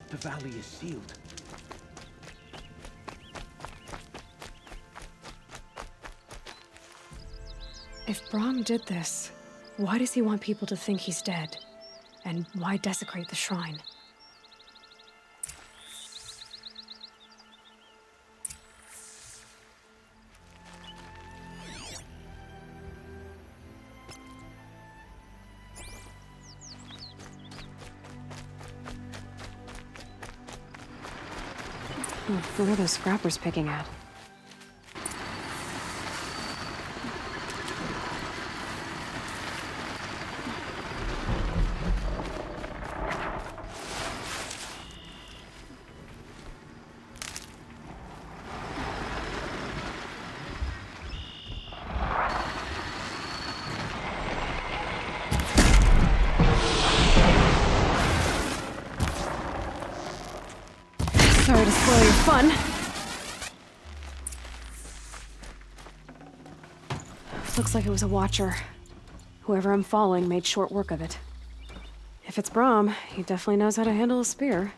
The valley is sealed. If Brahm did this, why does he want people to think he's dead? And why desecrate the shrine? What are those scrappers picking at? Sorry to spoil your fun. Looks like it was a watcher. Whoever I'm following made short work of it. If it's Brahm, he definitely knows how to handle a spear.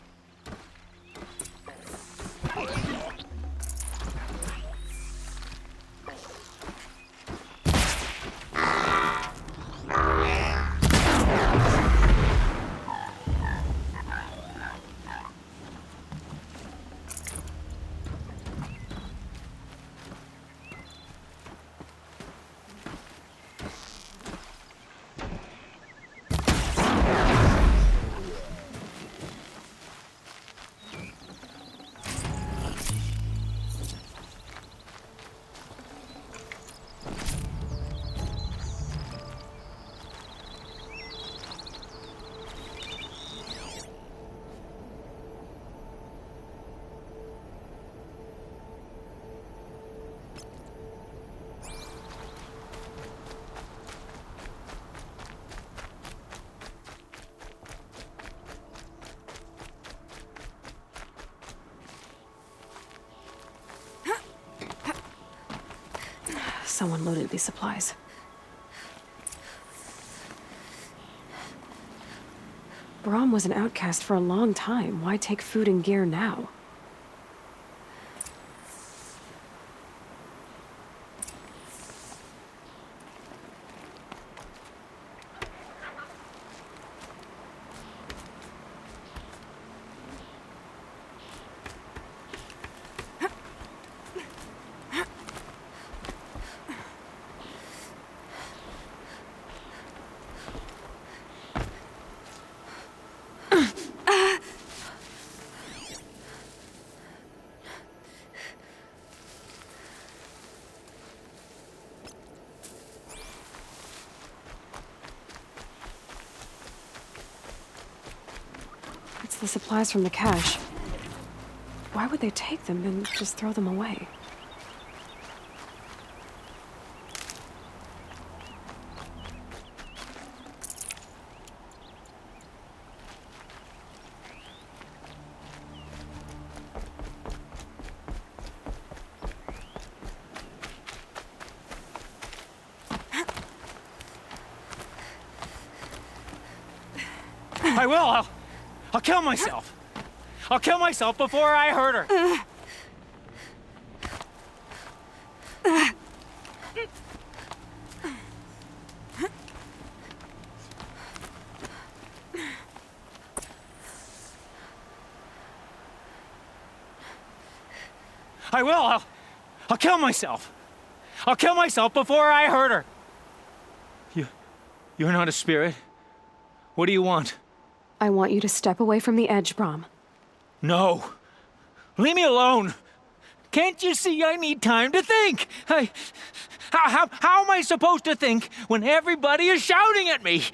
Someone loaded these supplies. Brahm was an outcast for a long time. Why take food and gear now? It's the supplies from the cache. Why would they take them and just throw them away? I will! I'll kill myself! I'll kill myself before I hurt her! I will! I'll kill myself! I'll kill myself before I hurt her! You're not a spirit? What do you want? I want you to step away from the edge, Brahm. No. Leave me alone. Can't you see I need time to think? How am I supposed to think when everybody is shouting at me?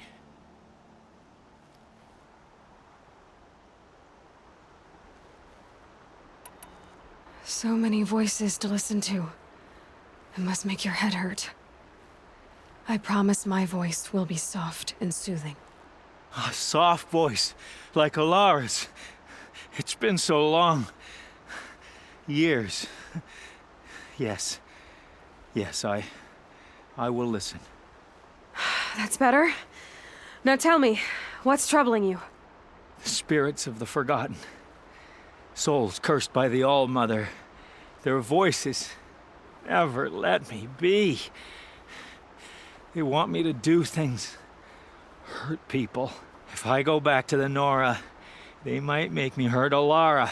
So many voices to listen to. It must make your head hurt. I promise my voice will be soft and soothing. A soft voice, like Alara's. It's been so long. Years. Yes. Yes, I will listen. That's better. Now tell me, what's troubling you? The spirits of the forgotten. Souls cursed by the All-Mother. Their voices never let me be. They want me to do things, hurt people. If I go back to the Nora, they might make me hurt Alara.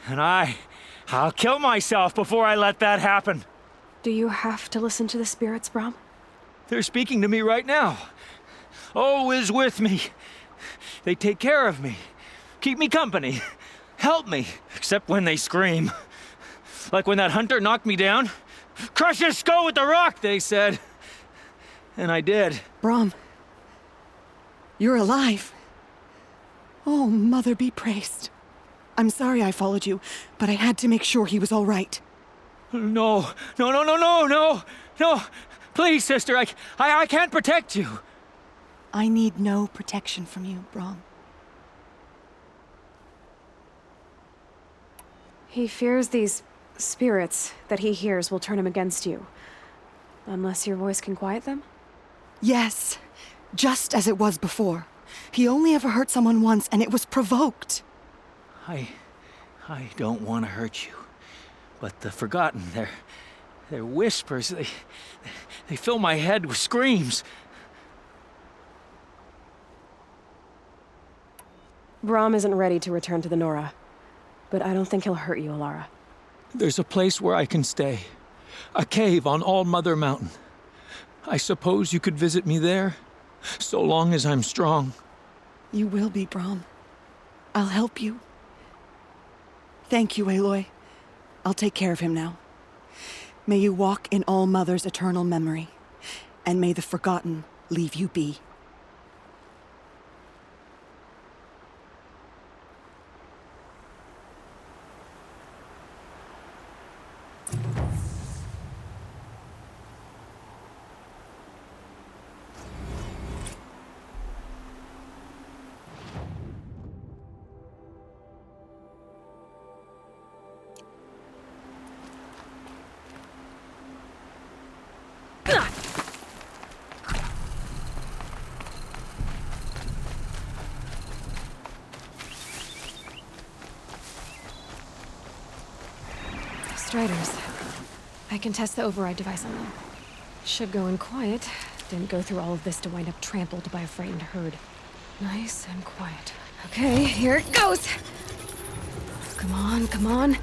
And I'll kill myself before I let that happen. Do you have to listen to the spirits, Brom? They're speaking to me right now. Oh is with me. They take care of me, keep me company, help me, except when they scream. Like when that hunter knocked me down. Crush his skull with the rock, they said. And I did. Brom, you're alive. Oh, Mother be praised. I'm sorry I followed you, but I had to make sure he was all right. No. Please, sister, I can't protect you. I need no protection from you, Brom. He fears these spirits that he hears will turn him against you. Unless your voice can quiet them? Yes, just as it was before. He only ever hurt someone once, and it was provoked. I don't want to hurt you. But the Forgotten, their whispers, they fill my head with screams. Brom isn't ready to return to the Nora, but I don't think he'll hurt you, Alara. There's a place where I can stay. A cave on All-Mother Mountain. I suppose you could visit me there, so long as I'm strong. You will be, Brom. I'll help you. Thank you, Aloy. I'll take care of him now. May you walk in All-Mother's eternal memory, and may the Forgotten leave you be. Striders. I can test the override device on them. Should go in quiet. Didn't go through all of this to wind up trampled by a frightened herd. Nice and quiet. Okay, here it goes! Come on, come on.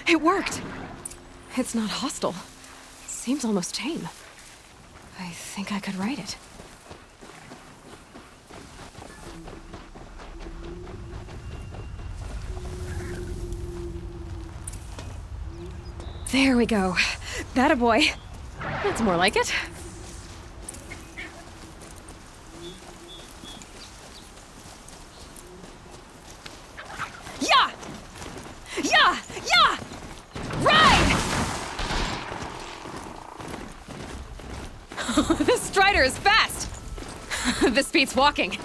It worked! It's not hostile. Seems almost tame. I think I could ride it. There we go. That a boy. That's more like it. Yeah! Yeah! Yeah! Ride! This Strider is fast! This beats walking.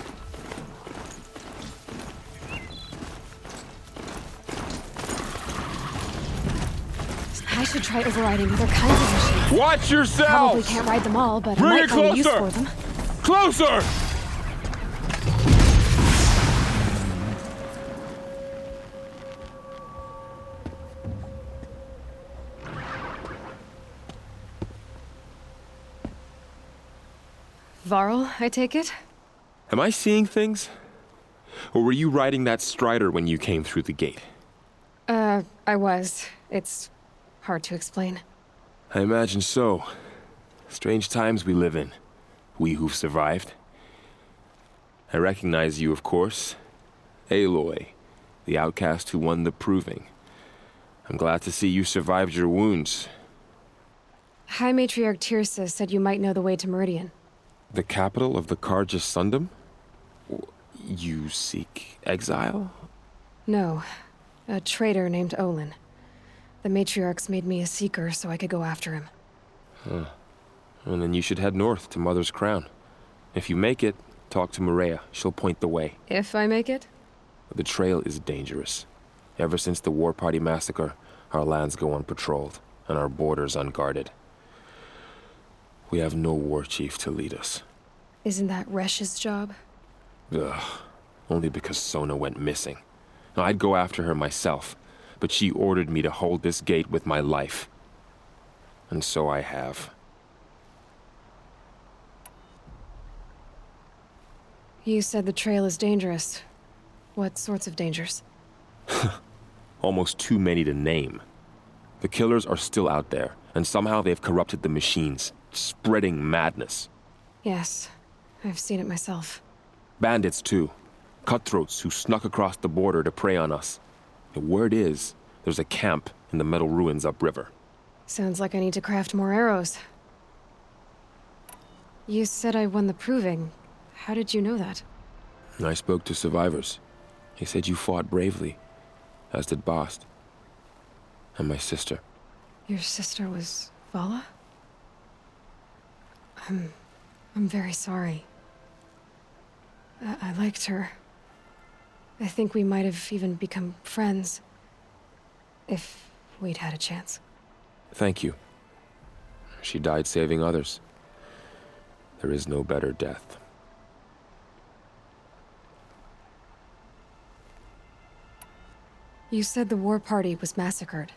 I should try overriding other kinds of machines. Watch yourself! Probably can't ride them all, but Bring I might it find a use closer! for them. Closer! Varl, I take it? Am I seeing things? Or were you riding that Strider when you came through the gate? I was. It's hard to explain. I imagine so. Strange times we live in. We who've survived. I recognize you, of course. Aloy, the outcast who won the proving. I'm glad to see you survived your wounds. High Matriarch Tirsa said you might know the way to Meridian. The capital of the Carja Sundom? You seek exile? No. A traitor named Olin. The Matriarchs made me a seeker so I could go after him. Huh. Well, then you should head north to Mother's Crown. If you make it, talk to Maria. She'll point the way. If I make it? The trail is dangerous. Ever since the War Party massacre, our lands go unpatrolled, and our borders unguarded. We have no war chief to lead us. Isn't that Resh's job? Ugh. only because Sona went missing. Now, I'd go after her myself, but she ordered me to hold this gate with my life. And so I have. You said the trail is dangerous. What sorts of dangers? Almost too many to name. The killers are still out there, and somehow they've corrupted the machines, spreading madness. Yes, I've seen it myself. Bandits, too. Cutthroats who snuck across the border to prey on us. The word is, there's a camp in the metal ruins upriver. Sounds like I need to craft more arrows. You said I won the proving. How did you know that? I spoke to survivors. They said you fought bravely, as did Bast. And my sister. Your sister was Vala? I'm very sorry. I liked her. I think we might have even become friends. If we'd had a chance. Thank you. She died saving others. There is no better death. You said the war party was massacred.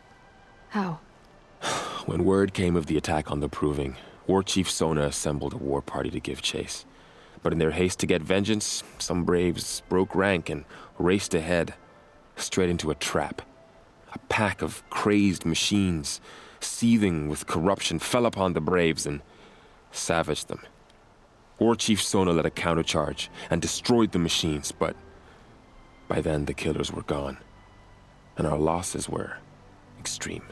How? When word came of the attack on the Proving, War Chief Sona assembled a war party to give chase. But in their haste to get vengeance, some braves broke rank and raced ahead, straight into a trap. A pack of crazed machines, seething with corruption, fell upon the braves and savaged them. War Chief Sona led a countercharge and destroyed the machines, but by then the killers were gone, and our losses were extreme.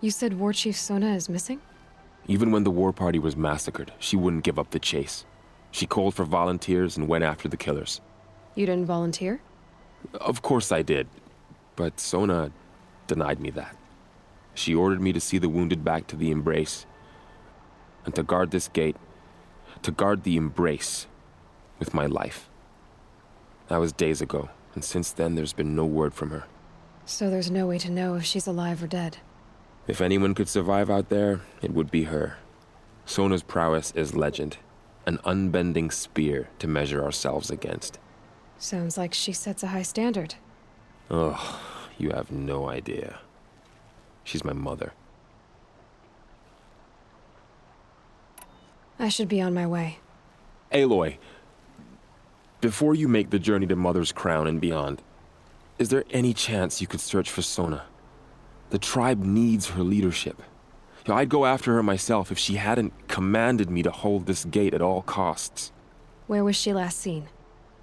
You said War Chief Sona is missing? Even when the war party was massacred, she wouldn't give up the chase. She called for volunteers and went after the killers. You didn't volunteer? Of course I did, but Sona denied me that. She ordered me to see the wounded back to the Embrace, and to guard this gate, to guard the Embrace with my life. That was days ago, and since then there's been no word from her. So there's no way to know if she's alive or dead. If anyone could survive out there, it would be her. Sona's prowess is legend, an unbending spear to measure ourselves against. Sounds like she sets a high standard. Oh, you have no idea. She's my mother. I should be on my way. Aloy, before you make the journey to Mother's Crown and beyond, is there any chance you could search for Sona? The tribe needs her leadership. I'd go after her myself if she hadn't commanded me to hold this gate at all costs. Where was she last seen?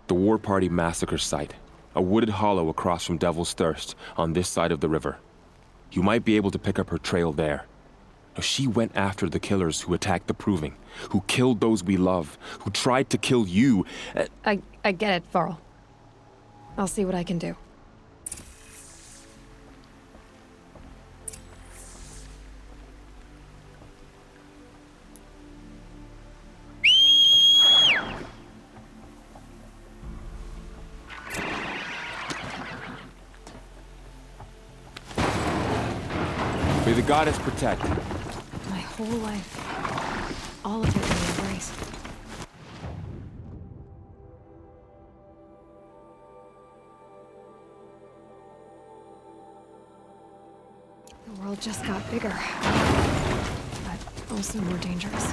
The War Party massacre site. A wooded hollow across from Devil's Thirst, on this side of the river. You might be able to pick up her trail there. Now, she went after the killers who attacked the Proving, who killed those we love, who tried to kill you. I get it, Varl. I'll see what I can do. May the goddess protect. My whole life. All of it in the Embrace. The world just got bigger. But also more dangerous.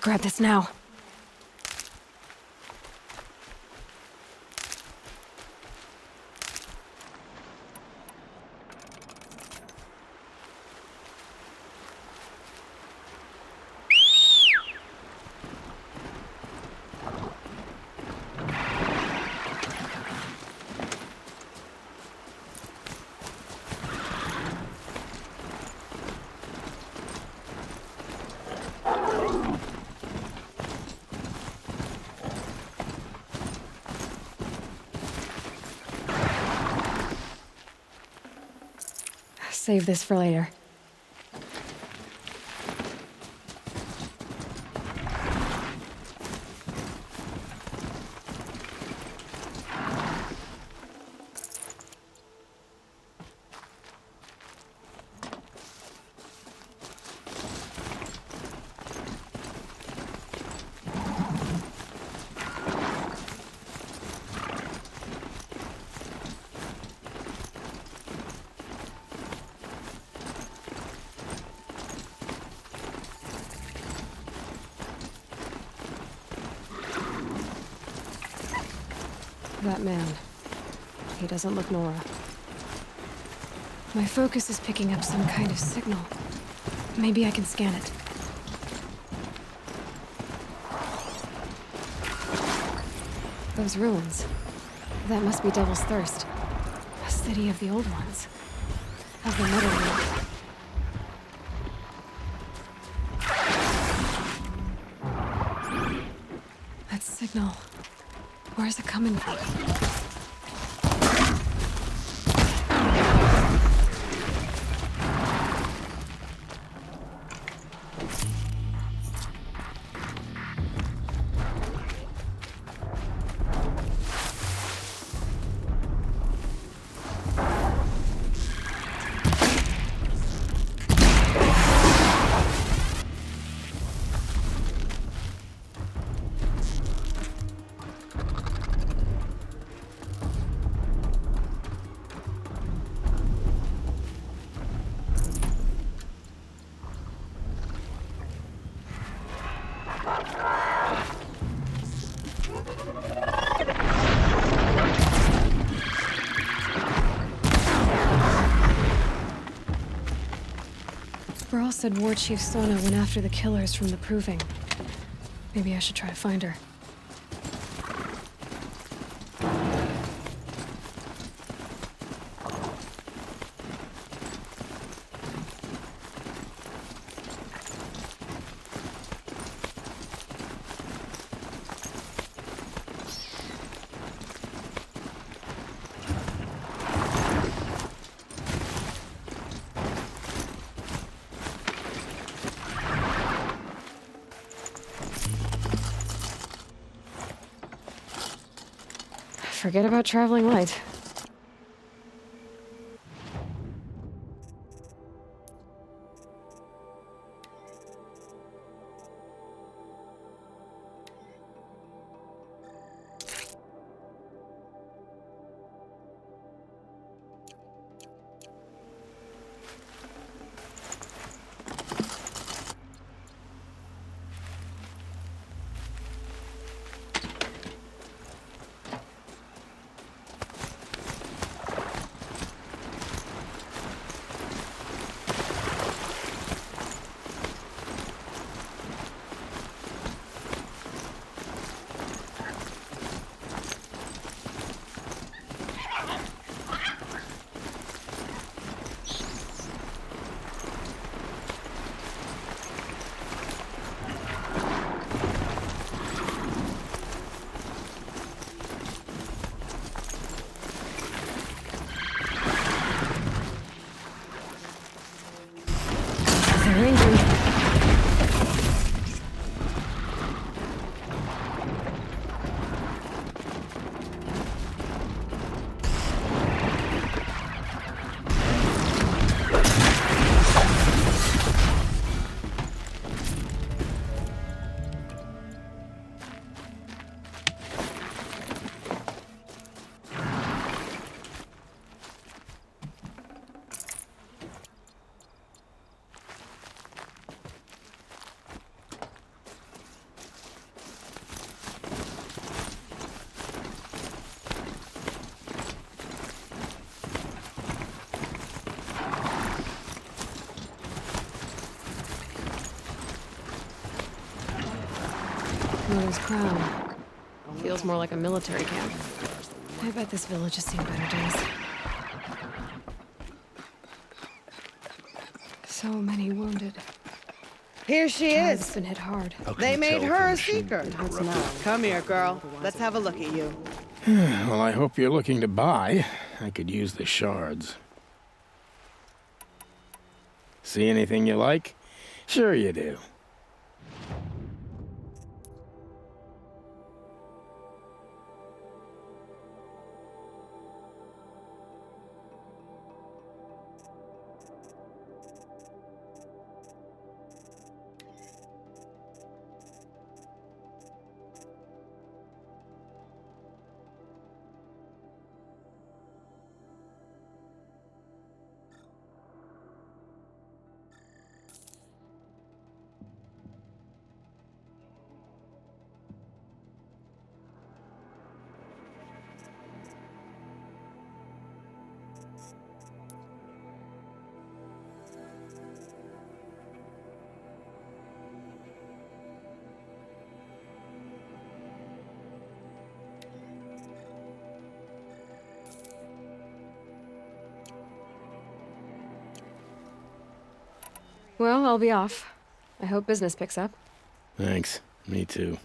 Grab this now. Save this for later. That man. He doesn't look Nora. My focus is picking up some kind of signal. Maybe I can scan it. Those ruins. That must be Devil's Thirst. A city of the old ones. Of the Metal World. That signal. Where is it coming from? Burl said War Chief Sona went after the killers from the Proving. Maybe I should try to find her. Forget about traveling light. They're angry. Mother's crown. Feels more like a military camp. I bet this village has seen better days. So many wounded. Here she Tribe's is. been hit hard. They made her a seeker. Come here, girl. Let's have a look at you. Well, I hope you're looking to buy. I could use the shards. See anything you like? Sure you do. Well, I'll be off. I hope business picks up. Thanks. Me too.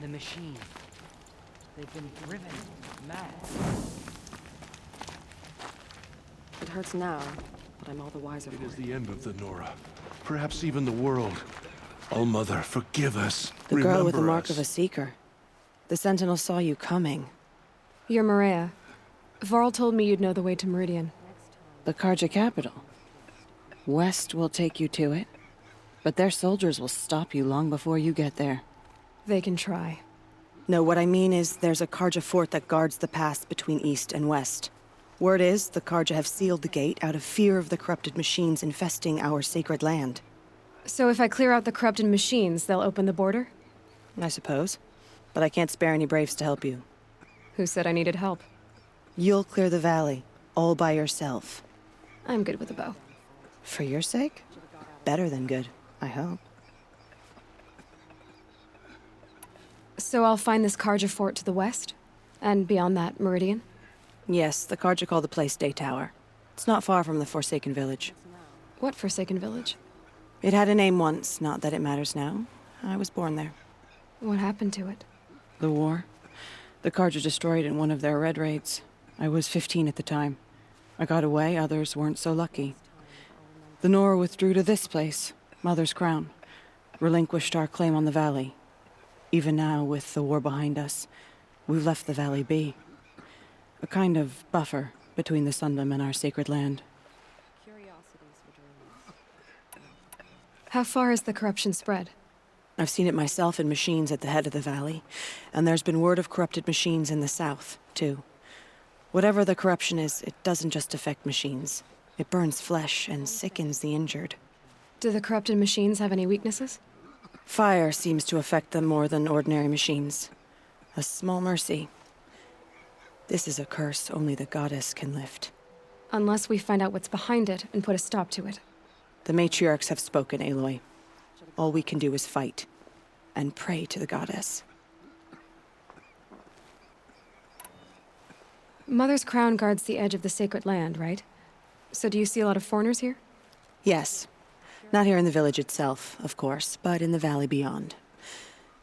The machine. They've been driven mad. It hurts now, but I'm all the wiser It for is it. the end of the Nora. Perhaps even the world. All-Mother, forgive us. The girl with the Remember mark us. of a seeker. The Sentinel saw you coming. You're Maria. Varl told me you'd know the way to Meridian. The Karja capital. West will take you to it, but their soldiers will stop you long before you get there. They can try. No, what I mean is there's a Karja fort that guards the pass between East and West. Word is, the Karja have sealed the gate out of fear of the corrupted machines infesting our sacred land. So if I clear out the corrupted machines, they'll open the border? I suppose. But I can't spare any braves to help you. Who said I needed help? You'll clear the valley, all by yourself. I'm good with a bow. For your sake? Better than good, I hope. So I'll find this Karja fort to the west? And beyond that, Meridian? Yes, the Karja call the place Day Tower. It's not far from the Forsaken Village. What Forsaken Village? It had a name once, not that it matters now. I was born there. What happened to it? The war. The Karja destroyed in one of their red raids. I was 15 at the time. I got away, others weren't so lucky. The Nora withdrew to this place, Mother's Crown. Relinquished our claim on the valley. Even now, with the war behind us, we've left the valley be. A kind of buffer between the Sundom and our sacred land. How far has the corruption spread? I've seen it myself in machines at the head of the valley, and there's been word of corrupted machines in the south, too. Whatever the corruption is, it doesn't just affect machines. It burns flesh and sickens the injured. Do the corrupted machines have any weaknesses? Fire seems to affect them more than ordinary machines. A small mercy. This is a curse only the goddess can lift. Unless we find out what's behind it and put a stop to it. The matriarchs have spoken, Aloy. All we can do is fight, and pray to the goddess. Mother's crown guards the edge of the sacred land, right? So do you see a lot of foreigners here? Yes. Not here in the village itself, of course, but in the valley beyond.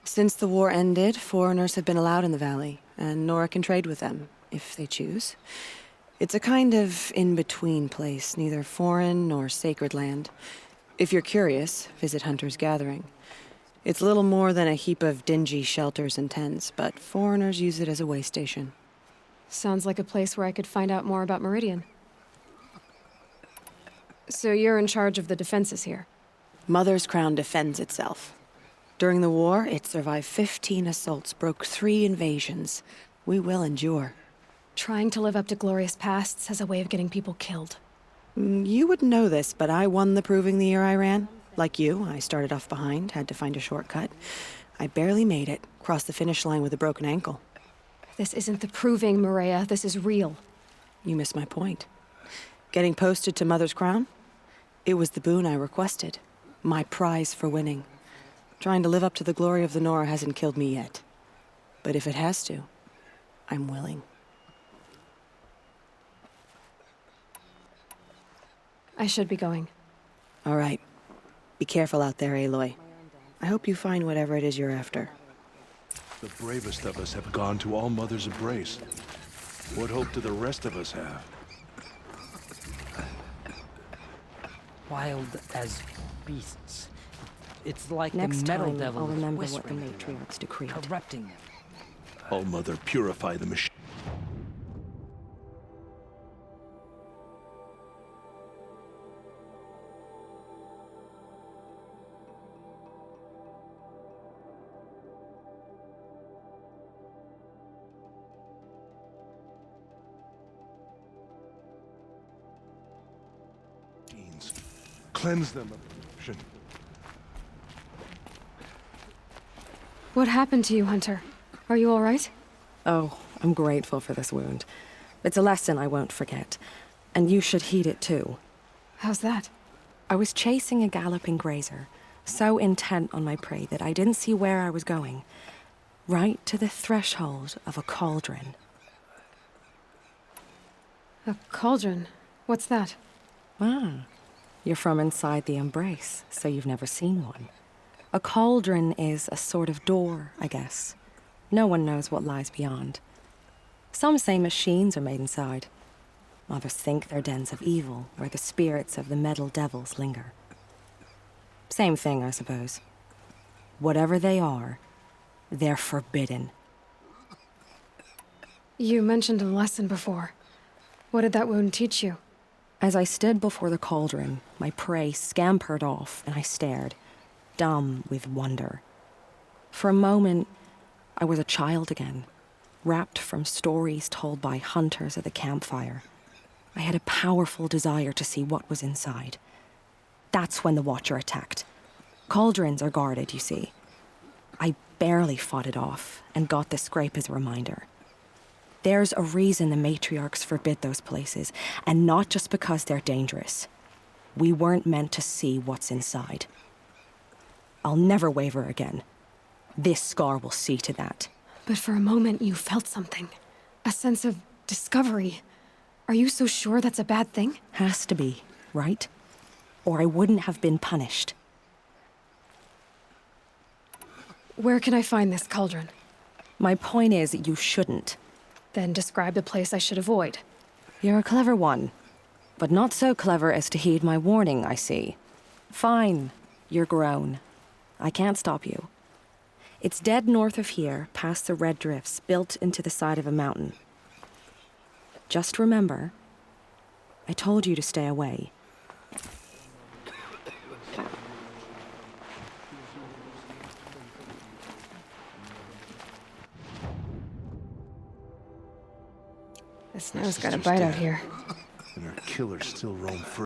Since the war ended, foreigners have been allowed in the valley, and Nora can trade with them, if they choose. It's a kind of in-between place, neither foreign nor sacred land. If you're curious, visit Hunter's Gathering. It's little more than a heap of dingy shelters and tents, but foreigners use it as a way station. Sounds like a place where I could find out more about Meridian. So you're in charge of the defenses here? Mother's Crown defends itself. During the war, it survived 15 assaults, broke 3 invasions. We will endure. Trying to live up to glorious pasts has a way of getting people killed. You wouldn't know this, but I won the proving the year I ran. Like you, I started off behind, had to find a shortcut. I barely made it, crossed the finish line with a broken ankle. This isn't the proving, Maria. This is real. You missed my point. Getting posted to Mother's Crown? It was the boon I requested. My prize for winning. Trying to live up to the glory of the Nora hasn't killed me yet. But if it has to, I'm willing. I should be going. All right. Be careful out there, Aloy. I hope you find whatever it is you're after. The bravest of us have gone to All Mother's embrace. What hope do the rest of us have? Wild as beasts. It's like Next the metal time, devil I'll is remember what the whispering to them, matriarchs decreed. corrupting them. All Mother, purify the machine. Cleanse them of corruption. What happened to you, Hunter? Are you all right? Oh, I'm grateful for this wound. It's a lesson I won't forget. And you should heed it too. How's that? I was chasing a galloping grazer, so intent on my prey that I didn't see where I was going. Right to the threshold of a cauldron. A cauldron? What's that? Ah, you're from inside the embrace, so you've never seen one. A cauldron is a sort of door, I guess. No one knows what lies beyond. Some say machines are made inside. Others think they're dens of evil, where the spirits of the metal devils linger. Same thing, I suppose. Whatever they are, they're forbidden. You mentioned a lesson before. What did that wound teach you? As I stood before the cauldron, my prey scampered off, and I stared, dumb with wonder. For a moment, I was a child again, wrapped from stories told by hunters at the campfire. I had a powerful desire to see what was inside. That's when the Watcher attacked. Cauldrons are guarded, you see. I barely fought it off, and got the scrape as a reminder. There's a reason the matriarchs forbid those places, and not just because they're dangerous. We weren't meant to see what's inside. I'll never waver again. This scar will see to that. But for a moment you felt something. A sense of discovery. Are you so sure that's a bad thing? Has to be, right? Or I wouldn't have been punished. Where can I find this cauldron? My point is, you shouldn't. Then describe the place I should avoid. You're a clever one. But not so clever as to heed my warning, I see. Fine. You're grown. I can't stop you. It's dead north of here, past the red drifts, built into the side of a mountain. Just remember, I told you to stay away. The snow's got a bite out here. And our killers still roam free.